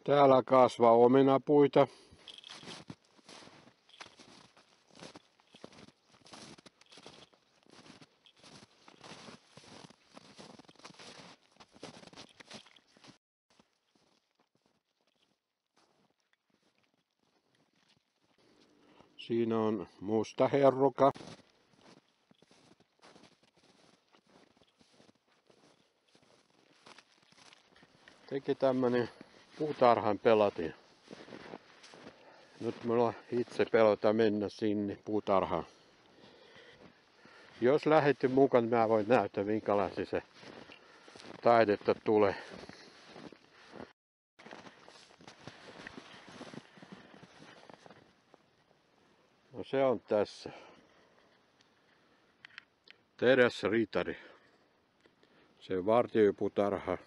Täällä kasvaa omenapuita. Siinä on musta herruka. Teki tämmönen puutarhan pelatin. Nyt mulla itse pelota mennä sinne puutarhaan. Jos lähdette mukaan, mä voin näyttää minkälaisia se taidetta tulee. No se on tässä. Teräsritari. Se vartiopuutarha.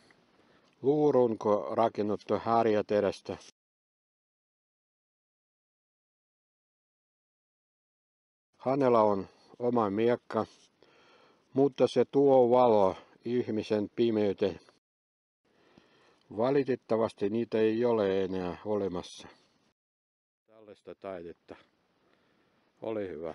Luurunko rakennettu härjäterästä. Hänellä on oma miekka, mutta se tuo valoa ihmisen pimeyteen. Valitettavasti niitä ei ole enää olemassa. Tällaista taidetta. Ole hyvä.